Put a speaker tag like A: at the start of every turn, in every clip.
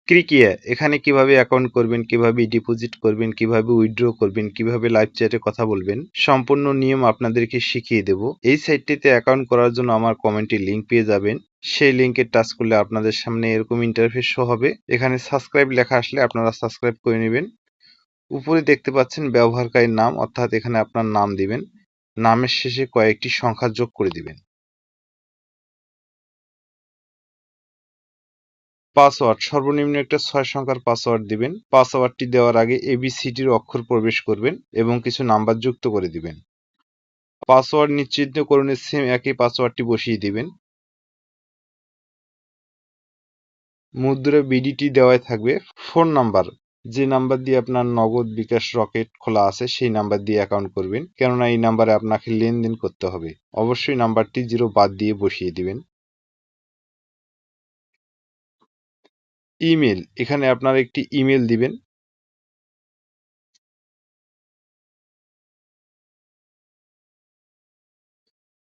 A: ক্রিকিয়া এখানে কিভাবে অ্যাকাউন্ট করবেন, কিভাবে ডিপোজিট করবেন, কিভাবে উইথড্র করবেন, কিভাবে লাইভ চ্যাটে কথা বলবেন, সম্পূর্ণ নিয়ম আপনাদেরকে শিখিয়ে দেব। এই সাইটটিতে অ্যাকাউন্ট করার জন্য আমার কমেন্টে লিংক পেয়ে যাবেন। সেই লিংকে টাচ করলে আপনাদের সামনে এরকম ইন্টারফেস শো হবে। এখানে সাবস্ক্রাইব লেখা আসলে আপনারা সাবস্ক্রাইব করে নেবেন। উপরে দেখতে পাচ্ছেন ব্যবহারকারীর নাম, অর্থাৎ এখানে আপনার নাম দিবেন। নামের শেষে কয়েকটি সংখ্যা যোগ করে দিবেন। পাসওয়ার্ড সর্বনিম্ন একটা 6 সংখ্যার পাসওয়ার্ড দিবেন। পাসওয়ার্ডটি দেওয়ার আগে এবিসিডির অক্ষর প্রবেশ করবেন এবং কিছু নাম্বার যুক্ত করে দিবেন। পাসওয়ার্ড নিশ্চিতকরণের সেম একই পাসওয়ার্ডটি বসিয়ে দিবেন। মুদ্রা বিডিটি দেওয়াই থাকবে। ফোন নাম্বার, যে নাম্বার দিয়ে আপনার নগদ, বিকাশ, রকেট খোলা আছে সেই নাম্বার দিয়ে অ্যাকাউন্ট করবেন, কেননা এই নাম্বারে আপনাকে লেনদেন করতে হবে। অবশ্যই নাম্বারটি 0 বাদ দিয়ে বসিয়ে দিবেন। ইমেল, এখানে আপনারা একটি ইমেল দিবেন।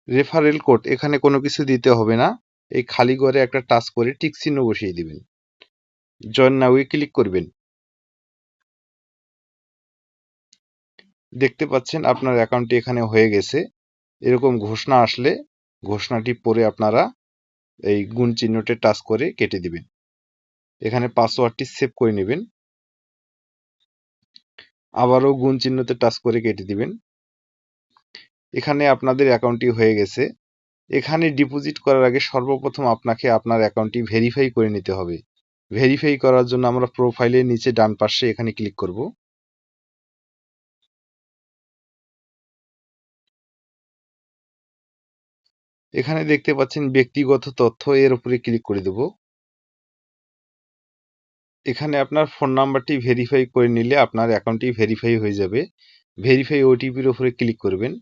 A: রেফারেল কোড, এখানে কোনো কিছু দিতে হবে না। এই খালি ঘরে একটা টাচ করে টিক চিহ্ন বসিয়ে দিবেন। জয়েন নাও এ ক্লিক করবেন। দেখতে পাচ্ছেন আপনার অ্যাকাউন্টটি এখানে হয়ে গেছে। এরকম ঘোষণা আসলে ঘোষণাটি পড়ে আপনারা এই গুণ চিহ্নটি টাচ করে কেটে দিবেন। এখানে পাসওয়ার্ডটি সেভ করে নেবেন। আবারও গুণ চিহ্নতে টাচ করে কেটে দিবেন। এখানে আপনাদের অ্যাকাউন্টটি হয়ে গেছে। এখানে ডিপোজিট করার আগে সর্বপ্রথম আপনাকে আপনার অ্যাকাউন্টটি ভেরিফাই করে নিতে হবে। ভেরিফাই করার জন্য আমরা প্রোফাইলের নিচে ডান পাশে এখানে ক্লিক করব। এখানে দেখতে পাচ্ছেন ব্যক্তিগত তথ্য, এর উপরে ক্লিক করে দেব। এখানে আপনার ফোন নাম্বারটি ভেরিফাই করে নিলে আপনার অ্যাকাউন্টটি ভেরিফাই হয়ে যাবে। ভেরিফাই ওটিপির উপরে ক্লিক করবেন।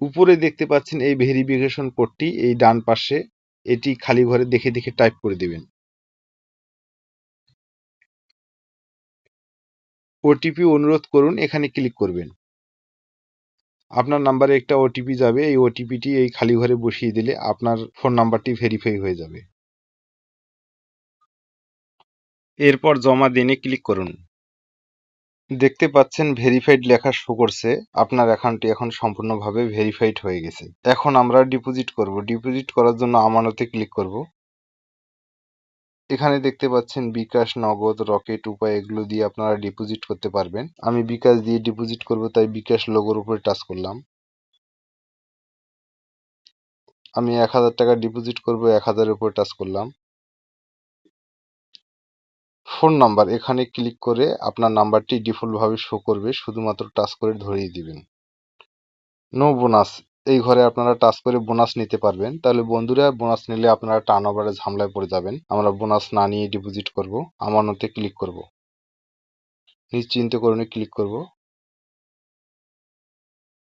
A: উপরে দেখতে পাচ্ছেন এই ভেরিফিকেশন কোডটি এই ডান পাশে, এটি খালি ঘরে দেখে দেখে টাইপ করে দিবেন। ওটিপি অনুরোধ করুন, এখানে ক্লিক করবেন। আপনার নাম্বারে একটা ওটিপি যাবে, এই ওটিপিটি এই খালি ঘরে বসিয়ে দিলে আপনার ফোন নাম্বারটি ভেরিফাই হয়ে যাবে। এরপর জমা দিনে ক্লিক করুন। দেখতে পাচ্ছেন ভেরিফাইড লেখা শো করছে। আপনার অ্যাকাউন্টটি এখন সম্পূর্ণভাবে ভেরিফাইড হয়ে গেছে। এখন আমরা ডিপোজিট করব। ডিপোজিট করার জন্য আমানতে ক্লিক করব। এখানে দেখতে পাচ্ছেন বিকাশ, নগদ, রকেট, উপায় এগুলো দিয়ে আপনারা ডিপোজিট করতে পারবেন। আমি বিকাশ দিয়ে ডিপোজিট করব, তাই বিকাশ লোগোর উপরে টাচ করলাম। আমি 1000 টাকা ডিপোজিট করব, 1000 এর উপরে টাচ করলাম। ফোন নাম্বার, এখানে ক্লিক করে আপনার নাম্বারটি ডিফল্টভাবে শো করবে, শুধুমাত্র টাচ করে ধরিয়ে দিবেন। নো বোনাস, এই ঘরে আপনারা টাচ করে বোনাস নিতে পারবেন। তাহলে বন্ধুরা, বোনাস নিলে আপনারা টার্নওভারে ঝামেলায় পড়ে যাবেন। আমরা বোনাস না নিয়ে ডিপোজিট করব। আমানতে ক্লিক করব। নিশ্চিন্তকরণে ক্লিক করব।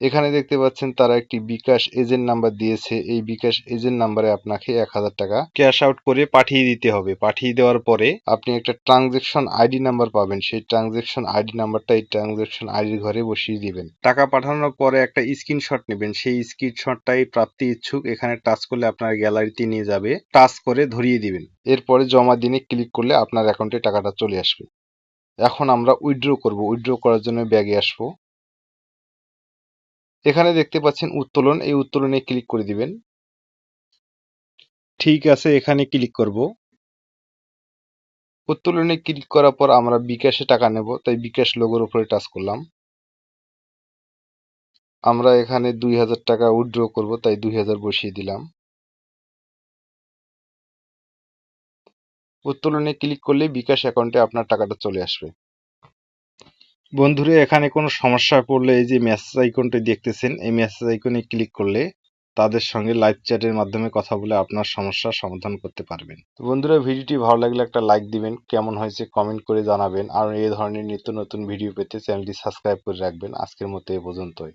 A: এখানে দেখতে পাচ্ছেন তারা একটি বিকাশ এজেন্ট নাম্বার দিয়েছে। এই বিকাশ এজেন্ট নাম্বারে আপনাকে 1000 টাকা ক্যাশ আউট করে পাঠিয়ে দিতে হবে। পাঠিয়ে দেওয়ার পরে আপনি একটা ট্রানজেকশন আইডি নাম্বার পাবেন। সেই ট্রানজেকশন আইডি নাম্বারটা এই ট্রানজেকশন আইডির ঘরে বসিয়ে দিবেন। টাকা পাঠানোর পরে একটা স্ক্রিনশট নেবেন। সেই স্ক্রিনশটটাই প্রাপ্তি ইচ্ছুক এখানে টাচ করলে আপনার গ্যালারিতে নিয়ে যাবে। টাচ করে ধরিয়ে দিবেন। এরপরে জমা দিনে ক্লিক করলে আপনার অ্যাকাউন্টে টাকাটা চলে আসবে। এখন আমরা উইথড্র করব। উইথড্র করার জন্য ব্যাগে আসবো। এখানে দেখতে পাচ্ছেন উত্তোলন, এই উত্তোলনে ক্লিক করে দিবেন। ঠিক আছে, এখানে ক্লিক করব। উত্তোলনে ক্লিক করার পর আমরা বিকাশে টাকা নেব, তাই বিকাশ লোগোর উপরে টাচ করলাম। আমরা এখানে 2000 টাকা উইথড্র করব, তাই 2000 বসিয়ে দিলাম। উত্তোলনে ক্লিক করলে বিকাশ অ্যাকাউন্টে আপনার টাকাটা চলে আসবে। বন্ধুরা, এখানে কোনো সমস্যা পড়লে এই যে মেসেজ আইকনটি দেখতেছেন, এই মেসেজ আইকনে ক্লিক করলে তাদের সঙ্গে লাইভ চ্যাটের মাধ্যমে কথা বলে আপনার সমস্যার সমাধান করতে পারবেন। তো বন্ধুরা, ভিডিওটি ভালো লাগলে একটা লাইক দিবেন, কেমন হয়েছে কমেন্ট করে জানাবেন, আর এই ধরনের নিত্য নতুন ভিডিও পেতে চ্যানেলটি সাবস্ক্রাইব করে রাখবেন। আজকের মতো এ পর্যন্তই।